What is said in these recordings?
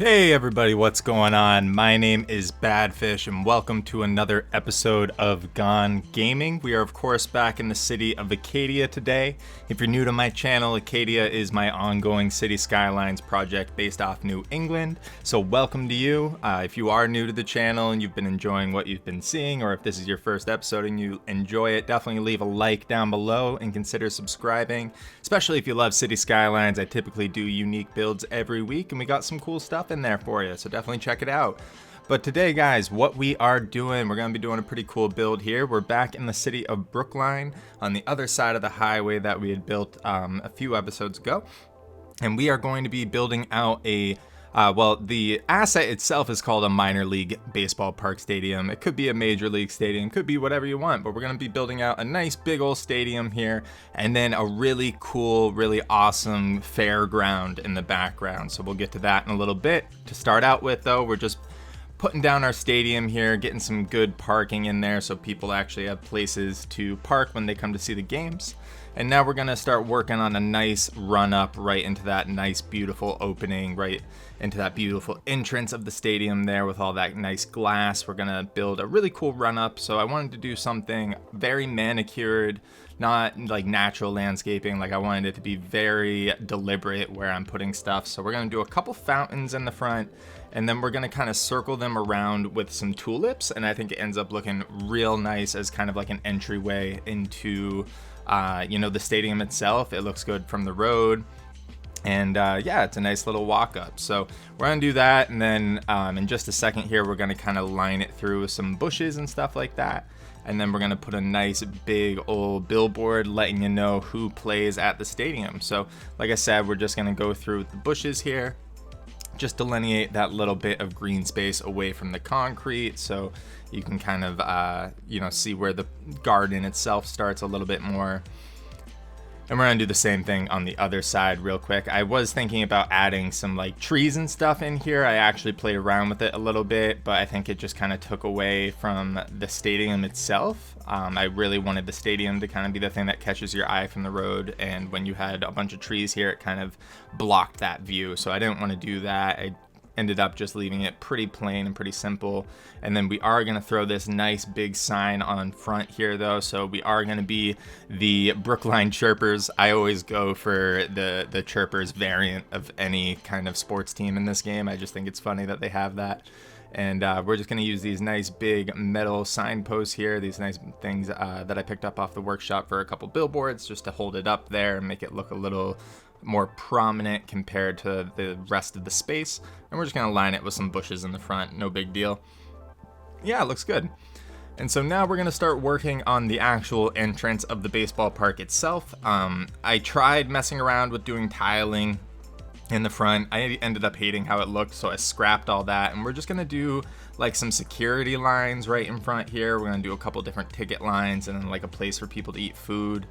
Hey everybody, what's going on? My name is Badfish and welcome to another episode of Gone Gaming. We are of course back in the city of Acadia today. If you're new to my channel, Acadia is my ongoing Cities Skylines project based off New England. So welcome to you. If you are new to the channel and you've been enjoying what you've been seeing, or if this is your first episode and you enjoy it, definitely leave a like down below and consider subscribing. Especially if you love Cities Skylines. I typically do unique builds every week and we got some cool stuff in there for you, so definitely check it out. But today guys, what we are doing, we're going to be doing a pretty cool build here. We're back in the city of Brookline on the other side of the highway that we had built a few episodes ago, and we are going to be building out a the asset itself is called a minor league baseball park stadium. It could be a major league stadium, could be whatever you want, but we're going to be building out a nice big old stadium here and then a really cool, really awesome fairground in the background. So we'll get to that in a little bit. To start out with though, we're just putting down our stadium here, getting some good parking in there so people actually have places to park when they come to see the games. And now we're gonna start working on a nice run up right into that nice beautiful opening, right into that beautiful entrance of the stadium there with all that nice glass. We're gonna build a really cool run up. So I wanted to do something very manicured, not like natural landscaping. Like I wanted it to be very deliberate where I'm putting stuff. So we're gonna do a couple fountains in the front, and then we're gonna kind of circle them around with some tulips, and I think it ends up looking real nice as kind of like an entryway into the stadium itself. It looks good from the road, and yeah, it's a nice little walk up. So we're gonna do that, and then in just a second here we're gonna kind of line it through with some bushes and stuff like that, and then we're gonna put a nice big old billboard letting you know who plays at the stadium. So like I said, we're just gonna go through the bushes here, just delineate that little bit of green space away from the concrete so you can kind of see where the garden itself starts a little bit more. And we're gonna do the same thing on the other side real quick. I was thinking about adding some like trees and stuff in here. I actually played around with it a little bit, but I think it just kind of took away from the stadium itself. I really wanted the stadium to kind of be the thing that catches your eye from the road, and when you had a bunch of trees here, it kind of blocked that view. So I didn't want to do that. I ended up just leaving it pretty plain and pretty simple. And then we are going to throw this nice big sign on front here though. So we are going to be the Brookline Chirpers. I always go for the Chirpers variant of any kind of sports team in this game. I just think it's funny that they have that. And we're just going to use these nice big metal signposts here, these nice things that I picked up off the workshop for a couple billboards, just to hold it up there and make it look a little more prominent compared to the rest of the space. And we're just going to line it with some bushes in the front, no big deal. Yeah, it looks good. And so now we're going to start working on the actual entrance of the baseball park itself. I tried messing around with doing tiling in the front. I ended up hating how it looked, so I scrapped all that, and we're just gonna do like some security lines right in front here. We're gonna do a couple different ticket lines and then like a place for people to eat food.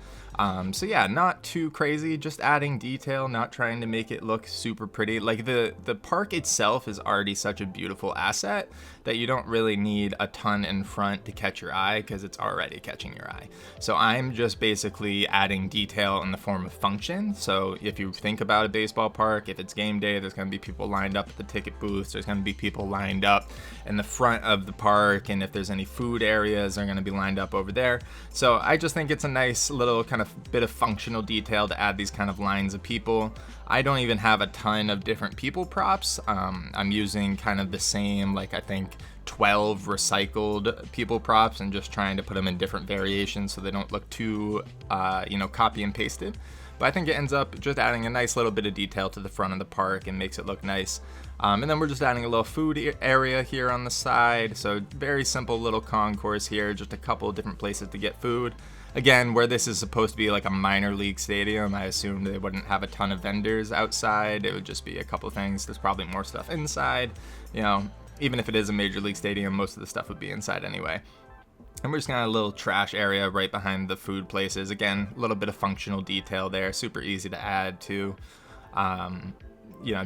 So yeah, not too crazy, just adding detail, not trying to make it look super pretty. Like the park itself is already such a beautiful asset that you don't really need a ton in front to catch your eye, because it's already catching your eye. So I'm just basically adding detail in the form of function. So if you think about a baseball park, if it's game day, there's going to be people lined up at the ticket booths, there's going to be people lined up in the front of the park, and if there's any food areas, they're going to be lined up over there. So I just think it's a nice little kind of bit of functional detail to add these kind of lines of people. I don't even have a ton of different people props. I'm using kind of the same, like I think 12 recycled people props, and just trying to put them in different variations so they don't look too copy and pasted. But I think it ends up just adding a nice little bit of detail to the front of the park and makes it look nice. And then we're just adding a little food area here on the side. So very simple little concourse here, just a couple of different places to get food. Again, where this is supposed to be like a minor league stadium, I assumed they wouldn't have a ton of vendors outside. It would just be a couple of things. There's probably more stuff inside. Even if it is a major league stadium, most of the stuff would be inside anyway. And we're just got a little trash area right behind the food places. Again, a little bit of functional detail there, super easy to add to.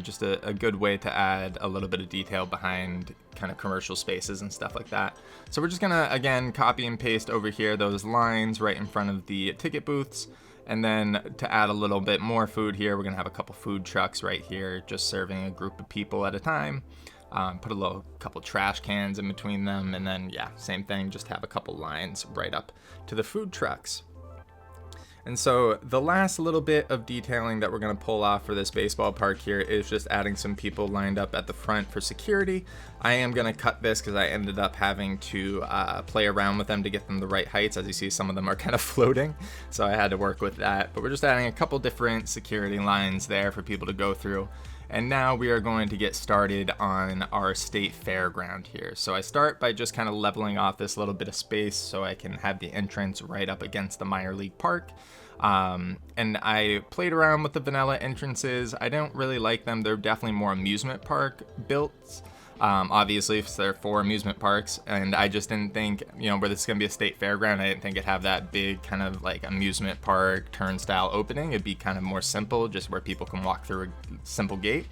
Just a good way to add a little bit of detail behind kind of commercial spaces and stuff like that. So we're just gonna, again, copy and paste over here those lines right in front of the ticket booths. And then to add a little bit more food here, we're gonna have a couple food trucks right here, just serving a group of people at a time. Put a couple trash cans in between them, and then yeah, same thing, just have a couple lines right up to the food trucks. And so the last little bit of detailing that we're going to pull off for this baseball park here is just adding some people lined up at the front for security. I am going to cut this because I ended up having to play around with them to get them the right heights. As you see, some of them are kind of floating, so I had to work with that. But we're just adding a couple different security lines there for people to go through. And now we are going to get started on our state fairground here. So I start by just kind of leveling off this little bit of space so I can have the entrance right up against the minor league park. And I played around with the vanilla entrances. I don't really like them. They're definitely more amusement park built. Obviously, if they're for amusement parks, and I just didn't think, where this is going to be a state fairground, I didn't think it'd have that big kind of like amusement park turnstile opening. It'd be kind of more simple, just where people can walk through a simple gate.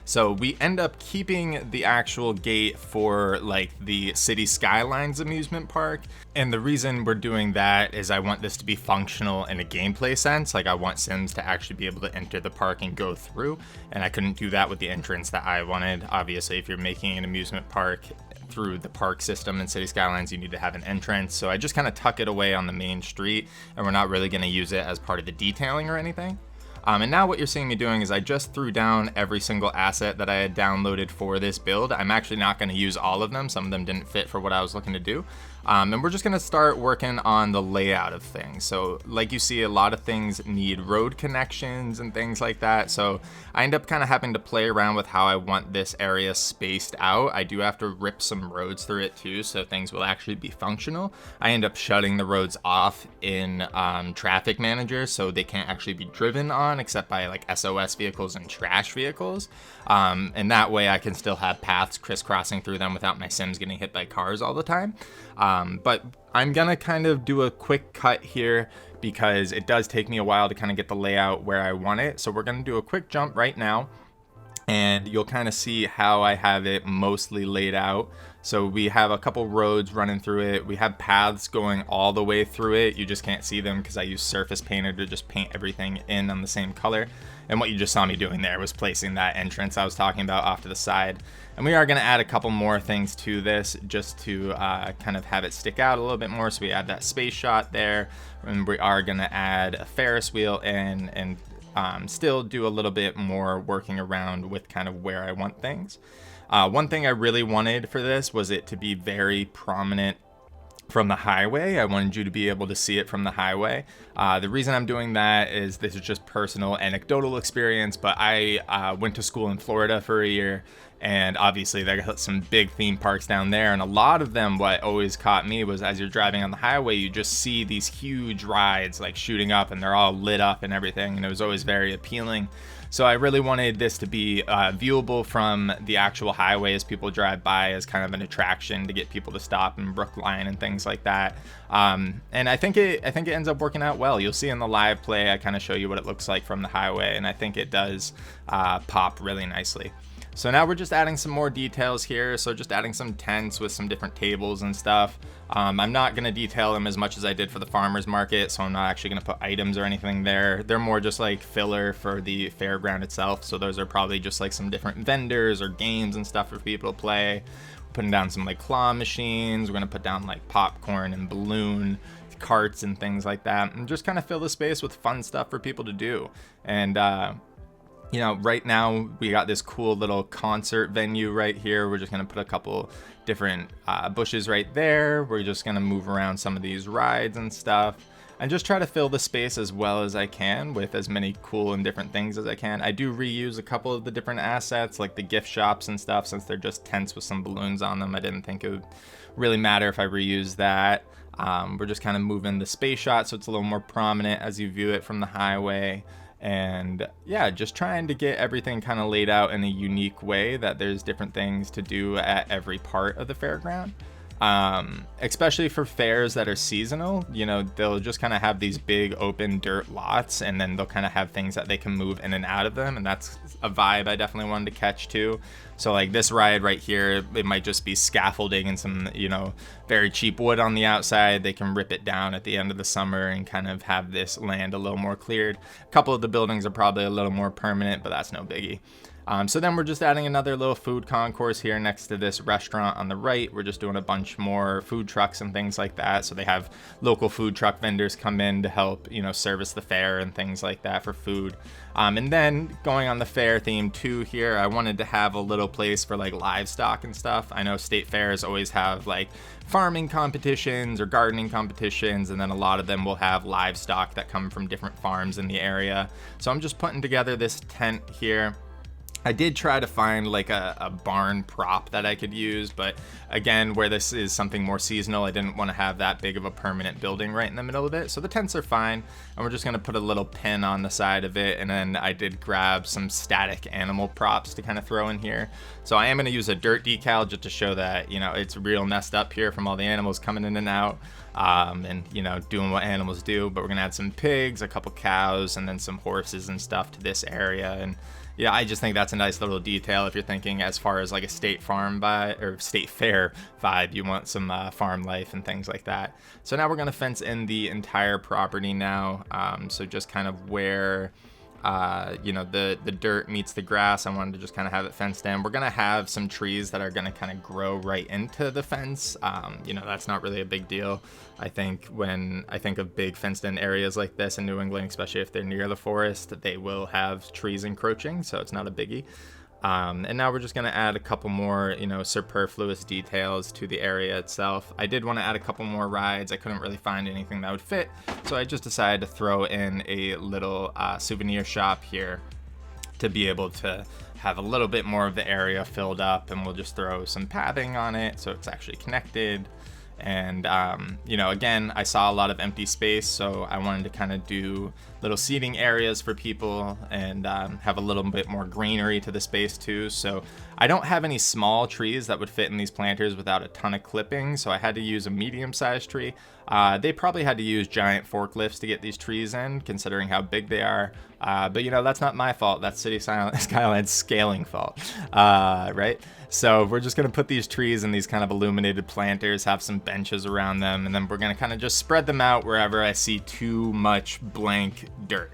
So we end up keeping the actual gate for like the Cities Skylines amusement park. And the reason we're doing that is I want this to be functional in a gameplay sense. Like I want Sims to actually be able to enter the park and go through. And I couldn't do that with the entrance that I wanted. Obviously, if you're making an amusement park through the park system in City Skylines, you need to have an entrance. So I just kind of tuck it away on the main street, and we're not really going to use it as part of the detailing or anything. And now what you're seeing me doing is I just threw down every single asset that I had downloaded for this build. I'm actually not going to use all of them. Some of them didn't fit for what I was looking to do. And we're just going to start working on the layout of things. So like you see, a lot of things need road connections and things like that. So I end up kind of having to play around with how I want this area spaced out. I do have to rip some roads through it too, so things will actually be functional. I end up shutting the roads off in traffic manager, so they can't actually be driven on except by like SOS vehicles and trash vehicles. And that way I can still have paths crisscrossing through them without my Sims getting hit by cars all the time. But I'm gonna kind of do a quick cut here because it does take me a while to kind of get the layout where I want it. So we're gonna do a quick jump right now, and you'll kind of see how I have it mostly laid out. So we have a couple roads running through it. We have paths going all the way through it. You just can't see them because I use Surface Painter to just paint everything in on the same color. And what you just saw me doing there was placing that entrance I was talking about off to the side. And we are going to add a couple more things to this just to kind of have it stick out a little bit more. So we add that space shot there, and we are going to add a Ferris wheel and still do a little bit more working around with kind of where I want things. One thing I really wanted for this was it to be very prominent from the highway. I wanted you to be able to see it from the highway. The reason I'm doing that is this is just personal anecdotal experience, but I went to school in Florida for a year, and obviously they got some big theme parks down there, and a lot of them, what always caught me was as you're driving on the highway, you just see these huge rides like shooting up, and they're all lit up and everything, and it was always very appealing. So I really wanted this to be viewable from the actual highway as people drive by, as kind of an attraction to get people to stop in Brookline and things like that. And I think it ends up working out well. You'll see in the live play, I kind of show you what it looks like from the highway, and I think it does pop really nicely. So now we're just adding some more details here. So just adding some tents with some different tables and stuff. I'm not going to detail them as much as I did for the farmer's market, so I'm not actually going to put items or anything there. They're more just like filler for the fairground itself. So those are probably just like some different vendors or games and stuff for people to play. Putting down some like claw machines. We're going to put down like popcorn and balloon carts and things like that, and just kind of fill the space with fun stuff for people to do. And right now we got this cool little concert venue right here. We're just going to put a couple different bushes right there. We're just going to move around some of these rides and stuff and just try to fill the space as well as I can with as many cool and different things as I can. I do reuse a couple of the different assets like the gift shops and stuff, since they're just tents with some balloons on them. I didn't think it would really matter if I reuse that. We're just kind of moving the space shot so it's a little more prominent as you view it from the highway. And yeah, just trying to get everything kind of laid out in a unique way that there's different things to do at every part of the fairground. Especially for fairs that are seasonal. You know, they'll just kind of have these big open dirt lots, and then they'll kind of have things that they can move in and out of them, and that's a vibe I definitely wanted to catch too. So like this ride right here, it might just be scaffolding and some, you know, very cheap wood on the outside. They can rip it down at the end of the summer and kind of have this land a little more cleared. A couple of the buildings are probably a little more permanent, but that's no biggie. So then we're just adding another little food concourse here next to this restaurant on the right. We're just doing a bunch more food trucks and things like that. So they have local food truck vendors come in to help, you know, service the fair and things like that for food. And then going on the fair theme too here, I wanted to have a little place for like livestock and stuff. I know state fairs always have like farming competitions or gardening competitions, and then a lot of them will have livestock that come from different farms in the area. So I'm just putting together this tent here. I did try to find like a barn prop that I could use, but again, where this is something more seasonal, I didn't want to have that big of a permanent building right in the middle of it. So the tents are fine, and we're just going to put a little pin on the side of it, and then I did grab some static animal props to kind of throw in here. So I am going to use a dirt decal just to show that, you know, it's real messed up here from all the animals coming in and out, and, you know, doing what animals do. But we're going to add some pigs, a couple cows, and then some horses and stuff to this area. And yeah, I just think that's a nice little detail if you're thinking as far as like a state farm vibe or state fair vibe. You want some farm life and things like that. So now we're going to fence in the entire property now. So just kind of where you know, the dirt meets the grass, I wanted to just kind of have it fenced in. We're going to have some trees that are going to kind of grow right into the fence. You know, that's not really a big deal. I think when I think of big fenced in areas like this in New England, especially if they're near the forest, they will have trees encroaching, so it's not a biggie. And now we're just going to add a couple more, you know, superfluous details to the area itself. I did want to add a couple more rides. I couldn't really find anything that would fit, so I just decided to throw in a little souvenir shop here to be able to have a little bit more of the area filled up, and we'll just throw some pathing on it so it's actually connected. And, you know, again, I saw a lot of empty space, so I wanted to kind of do little seating areas for people and have a little bit more greenery to the space too. So I don't have any small trees that would fit in these planters without a ton of clipping, so I had to use a medium-sized tree. They probably had to use giant forklifts to get these trees in, considering how big they are. But, you know, that's not my fault. That's Cities Skylines scaling fault, right? So we're just going to put these trees in these kind of illuminated planters, have some benches around them, and then we're going to kind of just spread them out wherever I see too much blank dirt.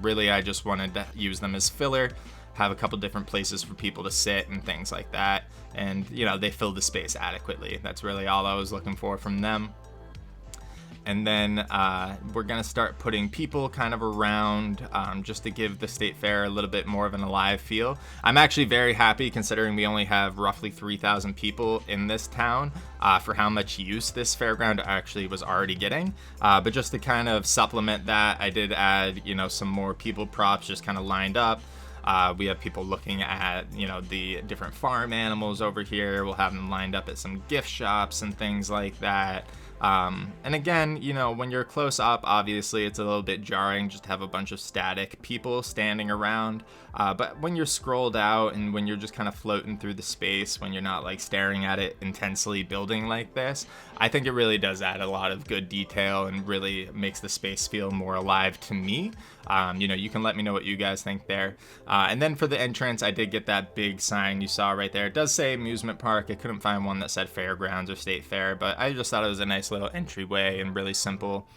Really, I just wanted to use them as filler, have a couple different places for people to sit and things like that. And, you know, they fill the space adequately. That's really all I was looking for from them. And then we're going to start putting people kind of around just to give the state fair a little bit more of an alive feel. I'm actually very happy considering we only have roughly 3,000 people in this town for how much use this fairground actually was already getting. But just to kind of supplement that, I did add, you know, some more people props just kind of lined up. We have people looking at, you know, the different farm animals over here. We'll have them lined up at some gift shops and things like that. And again, you know, when you're close up, obviously it's a little bit jarring just to have a bunch of static people standing around. But when you're scrolled out and when you're just kind of floating through the space, when you're not like staring at it intensely building like this, I think it really does add a lot of good detail and really makes the space feel more alive to me. You know, you can let me know what you guys think there. And then for the entrance, I did get that big sign you saw right there. It does say amusement park. I couldn't find one that said fairgrounds or state fair, but I just thought it was a nice little entryway and really simple.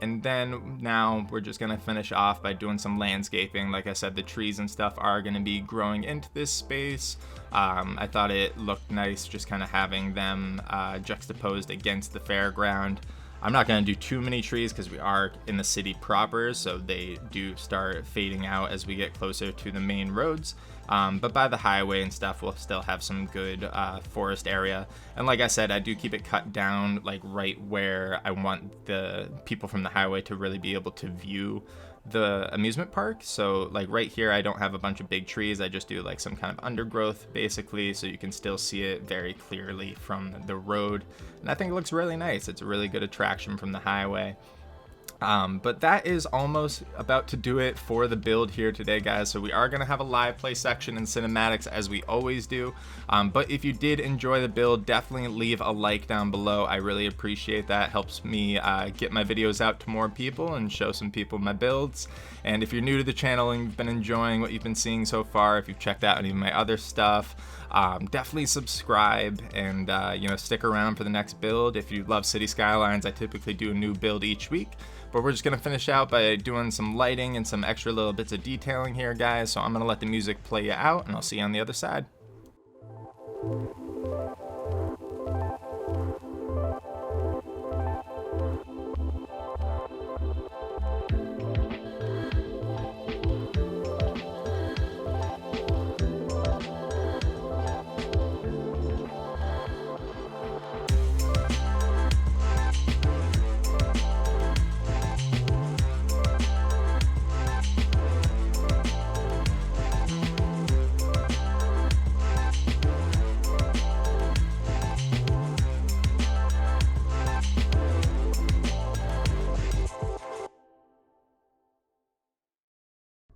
And then now we're just going to finish off by doing some landscaping. Like I said, the trees and stuff are going to be growing into this space. I thought it looked nice just kind of having them juxtaposed against the fairground. I'm not going to do too many trees because we are in the city proper, so they do start fading out as we get closer to the main roads. But by the highway and stuff, we'll still have some good forest area. And like I said, I do keep it cut down like right where I want the people from the highway to really be able to view the amusement park. So like right here, I don't have a bunch of big trees. I just do like some kind of undergrowth basically, so you can still see it very clearly from the road. And I think it looks really nice. It's a really good attraction from the highway. But that is almost about to do it for the build here today, guys. So we are going to have a live play section and cinematics as we always do. But if you did enjoy the build, definitely leave a like down below. I really appreciate that. Helps me get my videos out to more people and show some people my builds. And if you're new to the channel and you've been enjoying what you've been seeing so far, if you've checked out any of my other stuff, definitely subscribe and stick around for the next build. If you love City Skylines, I typically do a new build each week. But we're just going to finish out by doing some lighting and some extra little bits of detailing here, guys. So I'm going to let the music play you out, and I'll see you on the other side.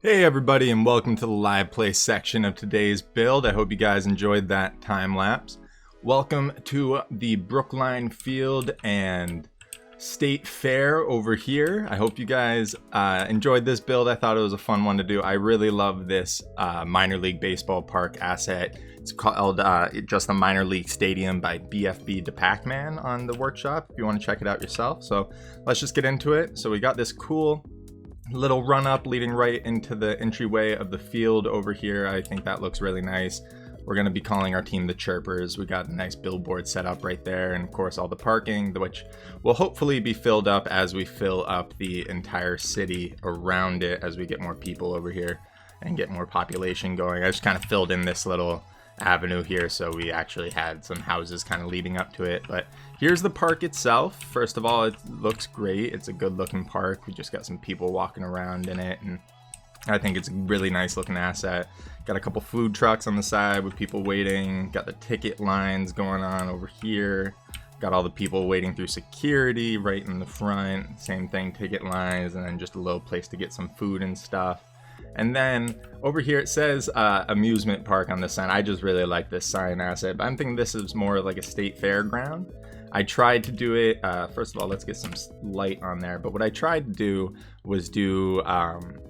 Hey everybody, and welcome to the live play section of today's build. I hope you guys enjoyed that time lapse. Welcome to the Brookline Field and State Fair over here. I hope you guys enjoyed this build. I thought it was a fun one to do. I really love this minor league baseball park asset. It's called just the Minor League Stadium by BFB to Pac-Man on the workshop if you want to check it out yourself. So let's just get into it. So we got this cool little run up leading right into the entryway of the field over here. I think that looks really nice. We're going to be calling our team the Chirpers. We got a nice billboard set up right there, and of course all the parking, which will hopefully be filled up as we fill up the entire city around it as we get more people over here and get more population going. I just kind of filled in this little avenue here, so we actually had some houses kind of leading up to it. But here's the park itself. First of all, it looks great. It's a good looking park. We just got some people walking around in it, and I think it's a really nice looking asset. Got a couple food trucks on the side with people waiting. Got the ticket lines going on over here. Got all the people waiting through security right in the front. Same thing, ticket lines, and then just a little place to get some food and stuff. And then over here it says amusement park on the sign. I just really like this sign asset, but I'm thinking this is more like a state fairground. I tried to do it, first of all, let's get some light on there. But what I tried to do was do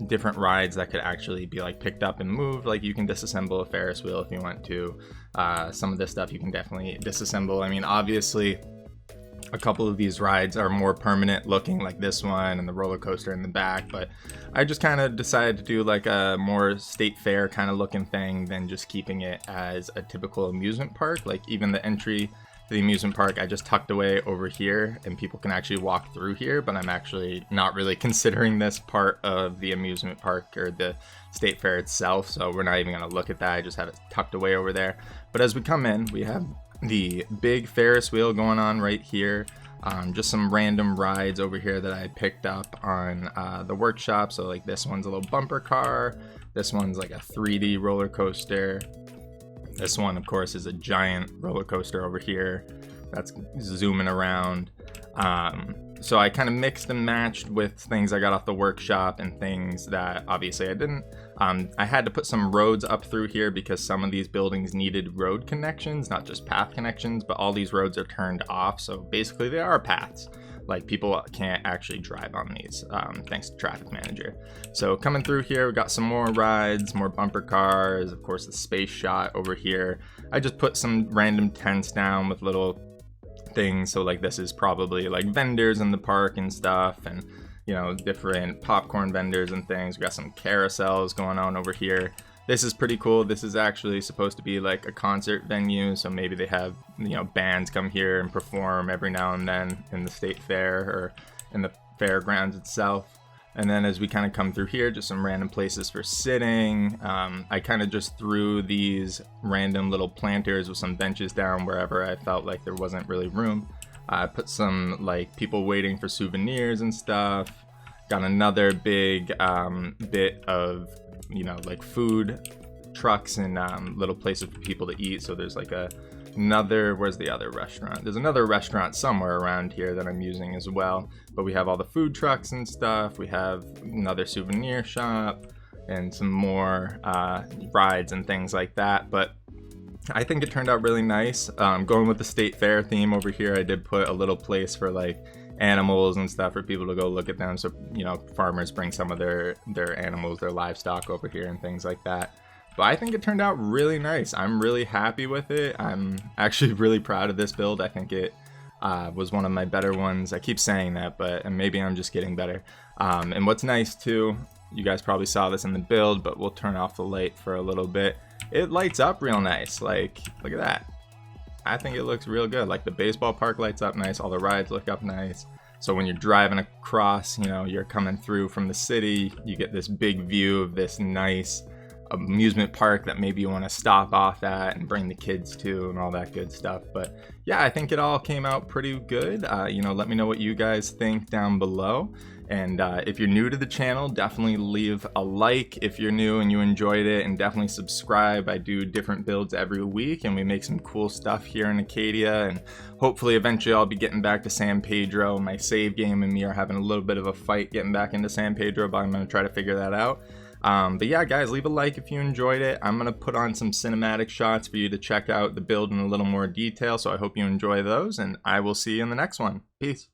different rides that could actually be like picked up and moved. Like you can disassemble a Ferris wheel if you want to. Some of this stuff you can definitely disassemble. I mean, obviously, a couple of these rides are more permanent looking, like this one and the roller coaster in the back, but I just kind of decided to do like a more state fair kind of looking thing than just keeping it as a typical amusement park. Like even the entry to the amusement park I just tucked away over here and people can actually walk through here, but I'm actually not really considering this part of the amusement park or the state fair itself, so we're not even going to look at that. I just have it tucked away over there. But as we come in, we have the big Ferris wheel going on right here. Just some random rides over here that I picked up on the workshop. So like this one's a little bumper car. This one's like a 3D roller coaster. This one, of course, is a giant roller coaster over here that's zooming around. So I kind of mixed and matched with things I got off the workshop and things that obviously I didn't. I had to put some roads up through here because some of these buildings needed road connections, not just path connections, but all these roads are turned off. So basically they are paths. Like people can't actually drive on these, thanks to Traffic Manager. So coming through here, we got some more rides, more bumper cars, of course the space shot over here. I just put some random tents down with little things. So like this is probably like vendors in the park and stuff, and you know, different popcorn vendors and things. We got some carousels going on over here. This is pretty cool. This is actually supposed to be like a concert venue, so maybe they have, you know, bands come here and perform every now and then in the state fair or in the fairgrounds itself. And then as we kind of come through here, just some random places for sitting. I kind of just threw these random little planters with some benches down wherever I felt like there wasn't really room. I put some like people waiting for souvenirs and stuff. Got another big bit of, you know, like food trucks and little places for people to eat. So there's like a where's the other restaurant? There's another restaurant somewhere around here that I'm using as well. But we have all the food trucks and stuff. We have another souvenir shop and some more rides and things like that. But I think it turned out really nice. Going with the state fair theme over here, I did put a little place for like animals and stuff for people to go look at them. So, you know, farmers bring some of their animals, their livestock over here and things like that. But I think it turned out really nice. I'm really happy with it. I'm actually really proud of this build. I think it was one of my better ones. I keep saying that, but maybe I'm just getting better. And what's nice too, you guys probably saw this in the build, but we'll turn off the light for a little bit. It lights up real nice. Like, look at that. I think it looks real good. Like the baseball park lights up nice. All the rides look up nice. So when you're driving across, you know, you're coming through from the city, you get this big view of this nice amusement park that maybe you want to stop off at and bring the kids to and all that good stuff. But yeah, I think it all came out pretty good. You know, let me know what you guys think down below. And if you're new to the channel, definitely leave a like if you're new and you enjoyed it, and definitely subscribe. I do different builds every week and we make some cool stuff here in Acadia, and hopefully eventually I'll be getting back to San Pedro. My save game and me are having a little bit of a fight getting back into San Pedro, but I'm going to try to figure that out. But yeah, guys, leave a like if you enjoyed it. I'm going to put on some cinematic shots for you to check out the build in a little more detail, so I hope you enjoy those, and I will see you in the next one. Peace.